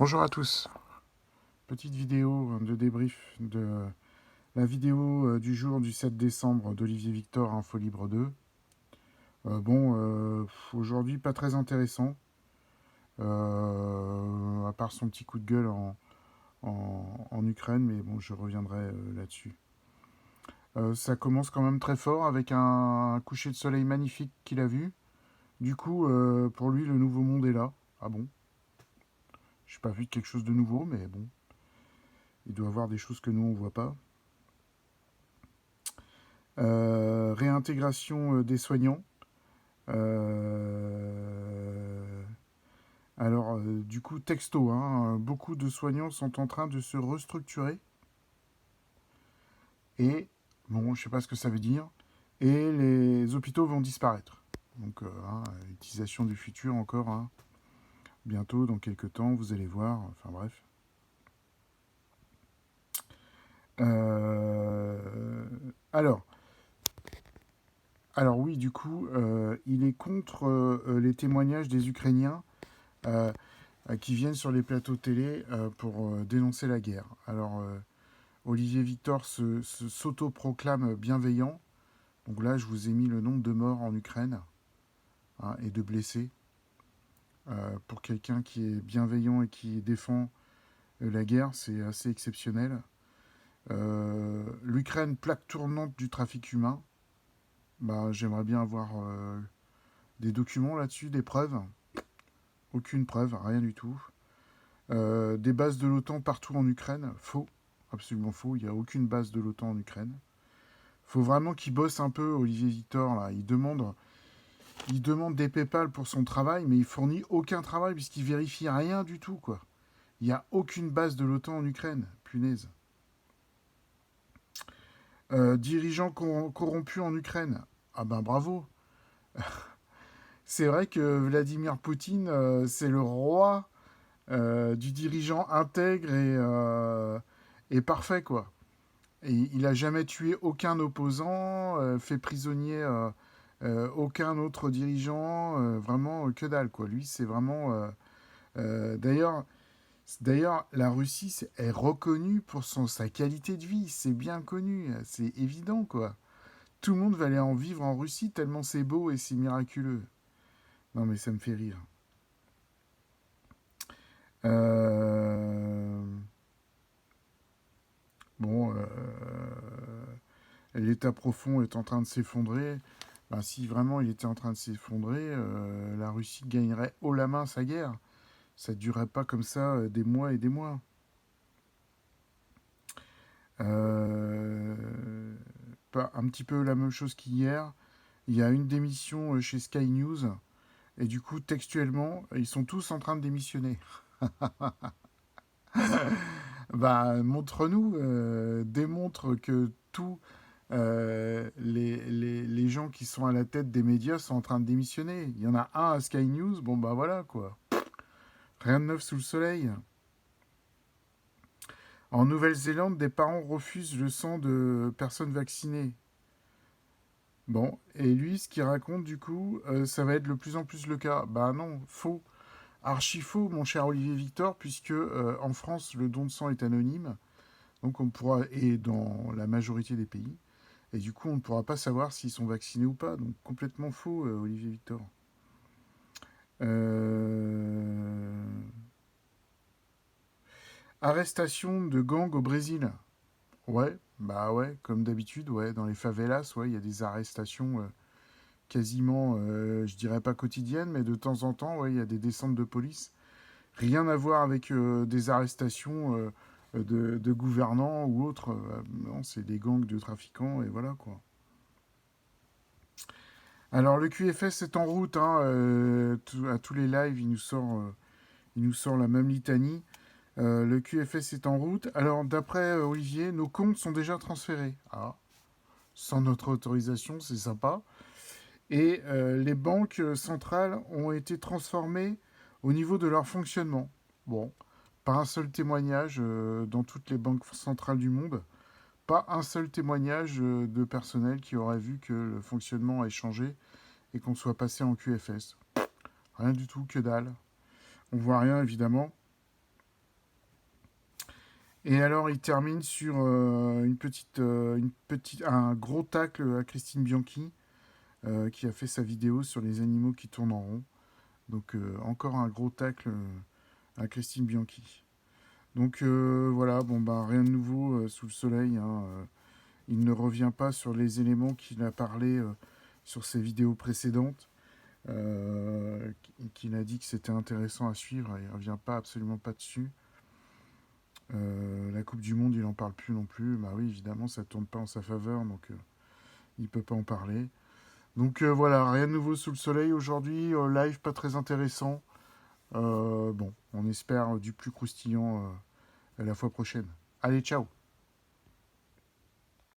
Bonjour à tous, petite vidéo de débrief de la vidéo du jour du 7 décembre d'Olivier Victor, Info Libre 2. Aujourd'hui pas très intéressant, à part son petit coup de gueule en Ukraine, mais bon, je reviendrai là-dessus. Ça commence quand même très fort avec un coucher de soleil magnifique qu'il a vu. Du coup, pour lui, le nouveau monde est là. Ah bon? Je n'ai pas vu quelque chose de nouveau, mais bon, il doit y avoir des choses que nous on voit pas. Réintégration des soignants. Euh, du coup, texto, hein, beaucoup de soignants sont en train de se restructurer. Et, bon, je sais pas ce que ça veut dire. Et les hôpitaux vont disparaître. Donc, utilisation du futur encore. Hein. Bientôt, dans quelques temps, vous allez voir. Enfin, bref. Euh, alors, alors, oui, du coup, il est contre les témoignages des Ukrainiens euh, qui viennent sur les plateaux télé pour dénoncer la guerre. Alors, Olivier Victor s'auto-proclame bienveillant. Donc là, je vous ai mis le nombre de morts en Ukraine, hein, et de blessés. Pour quelqu'un qui est bienveillant et qui défend la guerre, c'est assez exceptionnel. L'Ukraine, plaque tournante du trafic humain. Bah, j'aimerais bien avoir des documents là-dessus, des preuves. Aucune preuve, rien du tout. Des bases de l'OTAN partout en Ukraine, faux, absolument faux, il n'y a aucune base de l'OTAN en Ukraine. Faut vraiment qu'il bosse un peu, Olivier Victor, là. Il demande des PayPal pour son travail, mais il fournit aucun travail puisqu'il vérifie rien du tout, quoi. Il n'y a aucune base de l'OTAN en Ukraine, punaise. Dirigeants corrompus en Ukraine, ah ben bravo. C'est vrai que Vladimir Poutine, c'est le roi du dirigeant intègre et parfait, quoi. Et il a jamais tué aucun opposant, fait prisonnier aucun autre dirigeant, vraiment que dalle, quoi. Lui, c'est vraiment. D'ailleurs, la Russie est reconnue pour sa qualité de vie, c'est bien connu, c'est évident, quoi. Tout le monde va aller en vivre en Russie tellement c'est beau et c'est miraculeux. Non, mais ça me fait rire. Euh, bon, l'État profond est en train de s'effondrer. Ben, si vraiment il était en train de s'effondrer, la Russie gagnerait haut la main sa guerre. Ça ne durerait pas comme ça des mois et des mois. Euh, un petit peu la même chose qu'hier. Il y a une démission chez Sky News. Et du coup, textuellement, ils sont tous en train de démissionner. Bah, montre-nous, démontre que tous les gens qui sont à la tête des médias sont en train de démissionner. Il y en a un à Sky News, bon bah voilà quoi. Rien de neuf sous le soleil. En Nouvelle-Zélande, des parents refusent le sang de personnes vaccinées. Bon, et lui, ce qu'il raconte du coup, ça va être de plus en plus le cas. Bah non, faux. Archi faux, mon cher Olivier Victor, puisque en France, le don de sang est anonyme. Donc on pourra, et dans la majorité des pays, et du coup on ne pourra pas savoir s'ils sont vaccinés ou pas. Donc complètement faux, Olivier Victor. Euh... Arrestation de gang au Brésil. Ouais, bah ouais, comme d'habitude, ouais, dans les favelas, ouais, il y a des arrestations quasiment, je dirais pas quotidiennes, mais de temps en temps, ouais, il y a des descentes de police. Rien à voir avec des arrestations de gouvernants ou autres. Non, c'est des gangs de trafiquants et voilà quoi. Alors le QFS est en route, hein, à tous les lives, il nous sort la même litanie. Le QFS est en route. Alors d'après Olivier, nos comptes sont déjà transférés. Ah, sans notre autorisation, c'est sympa. Et les banques centrales ont été transformées au niveau de leur fonctionnement. Bon, pas un seul témoignage dans toutes les banques centrales du monde. Pas un seul témoignage de personnel qui aurait vu que le fonctionnement ait changé et qu'on soit passé en QFS. Rien du tout, que dalle. On voit rien, évidemment. Et alors, il termine sur un gros tacle à Christine Bianchi, qui a fait sa vidéo sur les animaux qui tournent en rond. Donc, encore un gros tacle à Christine Bianchi. Donc, voilà, bon, bah, rien de nouveau sous le soleil, hein. Il ne revient pas sur les éléments qu'il a parlé sur ses vidéos précédentes. Qu'il a dit que c'était intéressant à suivre. Il ne revient pas, absolument pas dessus. La Coupe du Monde, il n'en parle plus non plus. Bah oui, évidemment, ça ne tourne pas en sa faveur, donc il ne peut pas en parler. Donc voilà, rien de nouveau sous le soleil aujourd'hui. Live pas très intéressant. Bon, on espère du plus croustillant à la fois prochaine. Allez, ciao!